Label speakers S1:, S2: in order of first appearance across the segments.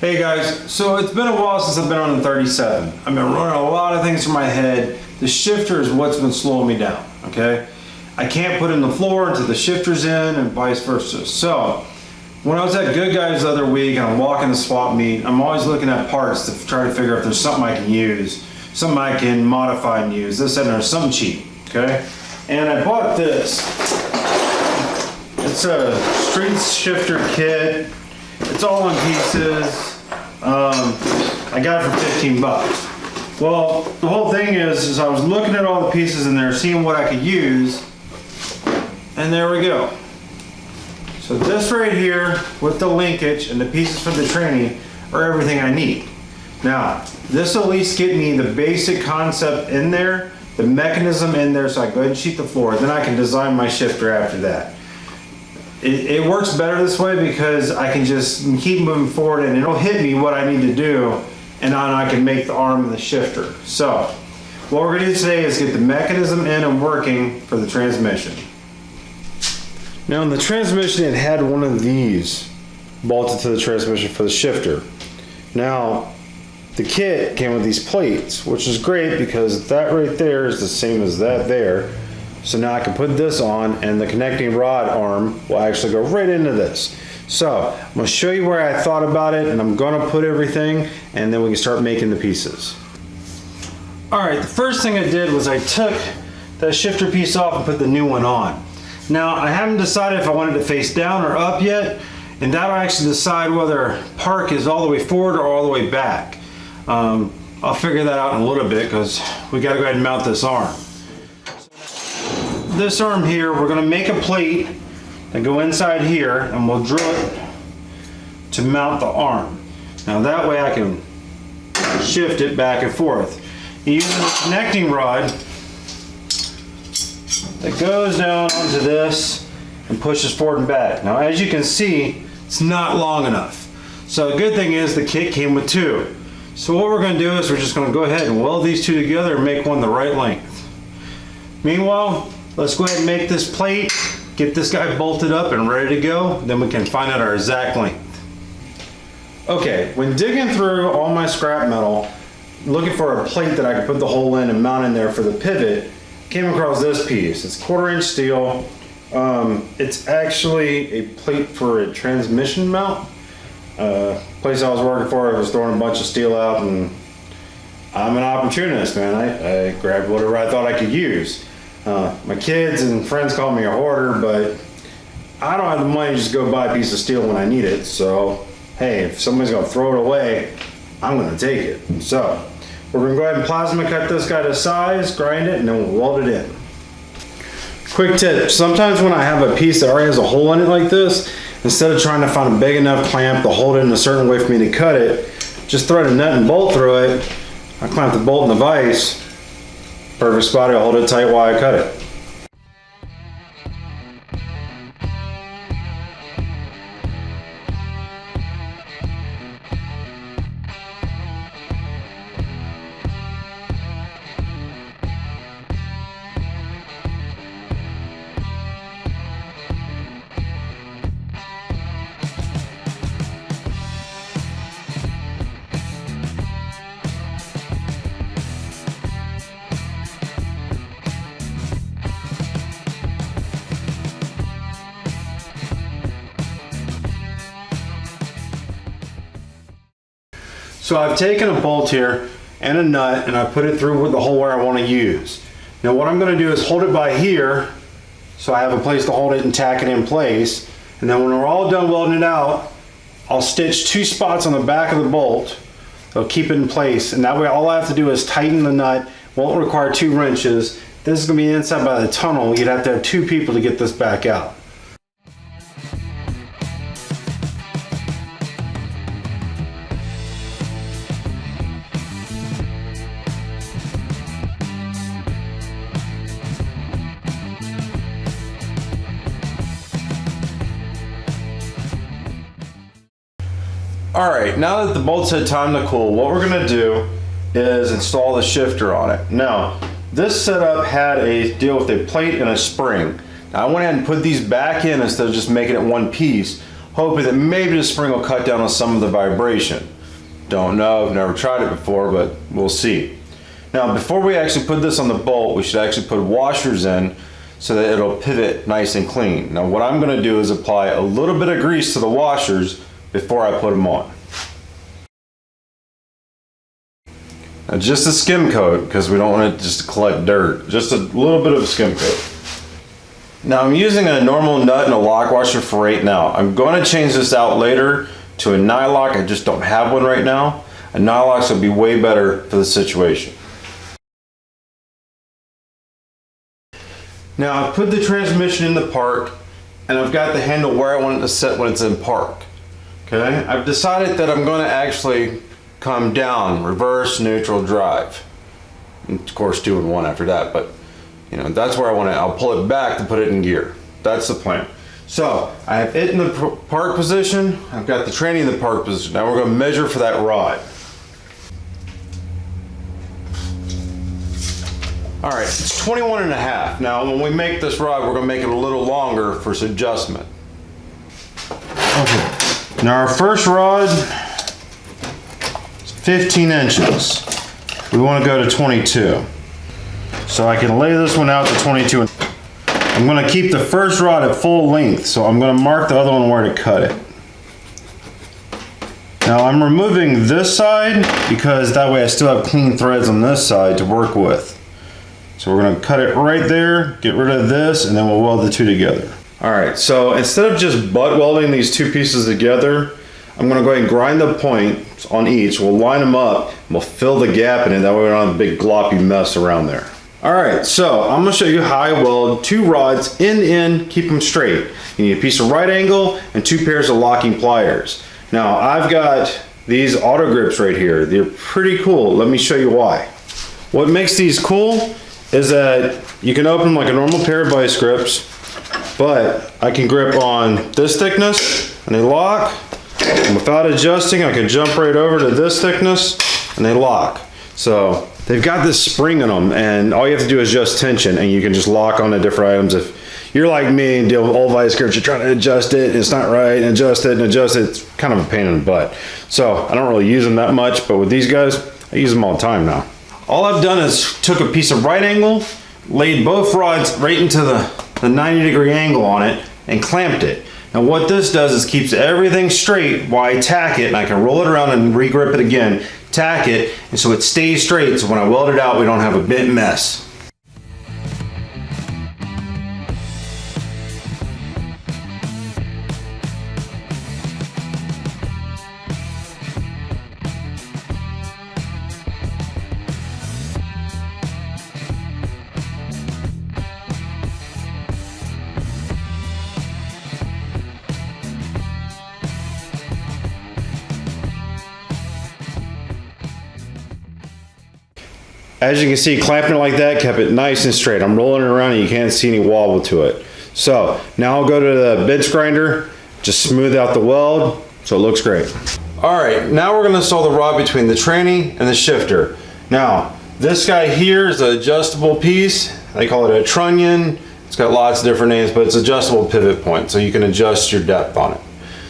S1: Hey guys, so it's been a while since I've been on the 37. I've been running a lot of things through my head. The shifter is what's been slowing me down, okay? I can't put in the floor until the shifter's in and vice versa. So, when I was at Good Guys the other week and I'm walking the swap meet, I'm always looking at parts to try to figure out if there's something I can use, something I can modify and use, this and there's something cheap, okay? And I bought this. It's a street shifter kit. It's all in pieces. I got it for 15 bucks. Well, the whole thing is I was looking at all the pieces in there, seeing what I could use, and there we go. So this right here with the linkage and the pieces for the training are everything I need. Now, this will at least get me the basic concept in there, the mechanism in there, so I go ahead and sheet the floor, then I can design my shifter after that. It works better this way because I can just keep moving forward and it'll hit me what I need to do, and then I can make the arm and the shifter. So, what we're gonna do today is get the mechanism in and working for the transmission. Now in the transmission it had one of these bolted to the transmission for the shifter. Now, the kit came with these plates, which is great because that right there is the same as that there. So now I can put this on and the connecting rod arm will actually go right into this. So I'm going to show you where I thought about it, and I'm going to put everything and then we can start making the pieces. Alright, the first thing I did was I took that shifter piece off and put the new one on. Now I haven't decided if I wanted to face down or up yet, and that'll actually decide whether park is all the way forward or all the way back. I'll figure that out in a little bit because we got to go ahead and mount this arm. This arm here, we're going to make a plate and go inside here and we'll drill it to mount the arm. Now that way I can shift it back and forth. Using a connecting rod that goes down onto this and pushes forward and back. Now as you can see, it's not long enough. So the good thing is the kit came with two. So what we're going to do is we're just going to go ahead and weld these two together and make one the right length. Meanwhile, let's go ahead and make this plate, get this guy bolted up and ready to go, then we can find out our exact length. Okay, when digging through all my scrap metal, looking for a plate that I could put the hole in and mount in there for the pivot, came across this piece. It's 1/4 inch steel. It's actually a plate for a transmission mount. Place I was working for, I was throwing a bunch of steel out, and I'm an opportunist, man. I grabbed whatever I thought I could use. My kids and friends call me a hoarder, but I don't have the money to just go buy a piece of steel when I need it. So, hey, if somebody's gonna throw it away, I'm gonna take it. So, we're gonna go ahead and plasma cut this guy to size, grind it, and then we'll weld it in. Quick tip, sometimes when I have a piece that already has a hole in it like this, instead of trying to find a big enough clamp to hold it in a certain way for me to cut it, just thread a nut and bolt through it. I clamp the bolt in the vise. Perfect spot, I'll hold it tight while I cut it. So I've taken a bolt here and a nut and I put it through with the hole where I want to use. Now what I'm going to do is hold it by here so I have a place to hold it and tack it in place. And then when we're all done welding it out, I'll stitch 2 spots on the back of the bolt. It'll keep it in place, and that way all I have to do is tighten the nut. Won't require 2 wrenches. This is going to be inside by the tunnel. You'd have to have 2 people to get this back out. Alright, now that the bolts had time to cool, what we're going to do is install the shifter on it. Now, this setup had a deal with a plate and a spring. Now, I went ahead and put these back in instead of just making it one piece, hoping that maybe the spring will cut down on some of the vibration. Don't know, I've never tried it before, but we'll see. Now, before we actually put this on the bolt, we should actually put washers in so that it'll pivot nice and clean. Now, what I'm gonna do is apply a little bit of grease to the washers before I put them on. Now, just a skim coat, because we don't want it just to collect dirt. Just a little bit of a skim coat. Now, I'm using a normal nut and a lock washer for right now. I'm going to change this out later to a nylock. I just don't have one right now. A nylock will be way better for the situation. Now, I've put the transmission in the park, and I've got the handle where I want it to sit when it's in park. Okay, I've decided that I'm going to actually come down, reverse, neutral, drive. And of course, 2 and 1 after that, but you know, that's where I want it. I'll pull it back to put it in gear. That's the plan. So I have it in the park position. I've got the tranny in the park position. Now we're going to measure for that rod. All right, it's 21 and a half. Now when we make this rod, we're going to make it a little longer for its adjustment. Okay. Now our first rod is 15 inches. We want to go to 22. So I can lay this one out to 22. I'm going to keep the first rod at full length, so I'm going to mark the other one where to cut it. Now I'm removing this side because that way I still have clean threads on this side to work with. So we're going to cut it right there, get rid of this, and then we'll weld the two together. Alright, so instead of just butt welding these two pieces together, I'm going to go ahead and grind the points on each. We'll line them up, and we'll fill the gap in it, that way we don't have a big gloppy mess around there. Alright, so I'm going to show you how I weld two rods end to end, keep them straight. You need a piece of right angle and 2 pairs of locking pliers. Now I've got these auto grips right here. They're pretty cool. Let me show you why. What makes these cool is that you can open them like a normal pair of Vise Grips, but I can grip on this thickness and they lock. And without adjusting, I can jump right over to this thickness and they lock. So they've got this spring in them, and all you have to do is adjust tension and you can just lock onto different items. If you're like me and deal with old Vise Grips, you're trying to adjust it, and it's not right, and adjust it and adjust it, it's kind of a pain in the butt. So I don't really use them that much, but with these guys, I use them all the time now. All I've done is took a piece of right angle, laid both rods right into the 90-degree angle on it, and clamped it. Now what this does is keeps everything straight while I tack it, and I can roll it around and re-grip it again, tack it, and so it stays straight, so when I weld it out, we don't have a bent mess. As you can see, clamping it like that kept it nice and straight. I'm rolling it around and you can't see any wobble to it. So now I'll go to the bench grinder, just smooth out the weld so it looks great. All right, now we're gonna install the rod between the tranny and the shifter. Now, this guy here is an adjustable piece. They call it a trunnion. It's got lots of different names, but it's adjustable pivot point, so you can adjust your depth on it.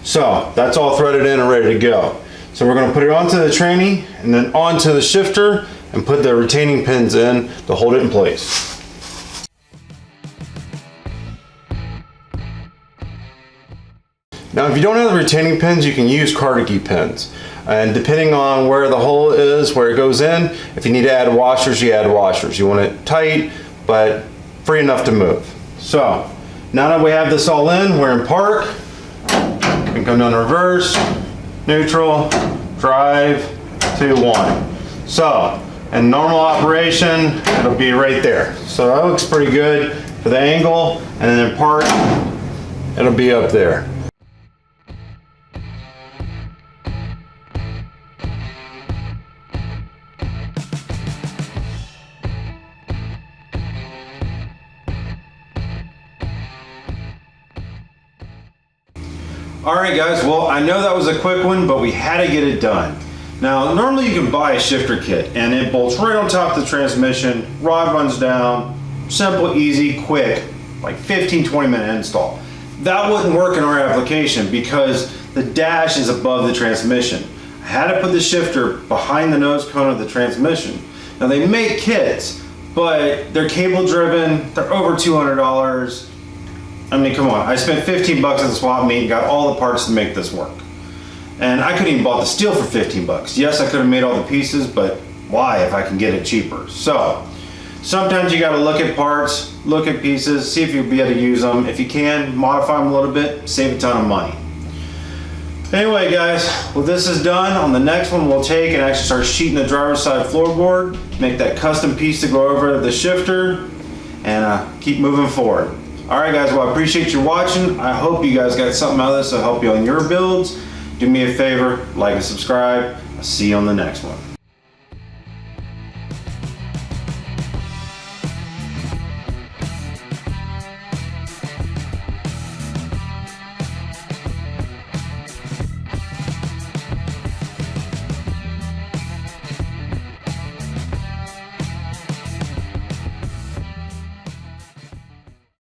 S1: So that's all threaded in and ready to go. So we're gonna put it onto the tranny and then onto the shifter and put the retaining pins in to hold it in place. Now if you don't have the retaining pins, you can use Carnegie pins. And depending on where the hole is, where it goes in, if you need to add washers, you add washers. You want it tight, but free enough to move. So now that we have this all in, we're in park. We can come down reverse, neutral, drive, 2, 1. So in normal operation, it'll be right there. So that looks pretty good for the angle, and then in park, it'll be up there. All right guys, well I know that was a quick one, but we had to get it done. Now normally you can buy a shifter kit and it bolts right on top of the transmission, rod runs down, simple, easy, quick, like 15-20 minute install. That wouldn't work in our application because the dash is above the transmission. I had to put the shifter behind the nose cone of the transmission. Now they make kits, but they're cable driven, they're over $200. I mean, come on, I spent 15 bucks at the swap meet and got all the parts to make this work. And I couldn't even bought the steel for 15 bucks. Yes, I could have made all the pieces, but why if I can get it cheaper? So, sometimes you gotta look at parts, look at pieces, see if you'll be able to use them. If you can, modify them a little bit, save a ton of money. Anyway guys, well this is done. On the next one we'll take and actually start sheeting the driver's side floorboard, make that custom piece to go over the shifter, and keep moving forward. Alright guys, well I appreciate you watching. I hope you guys got something out of this to help you on your builds. Do me a favor, like and subscribe. I'll see you on the next one.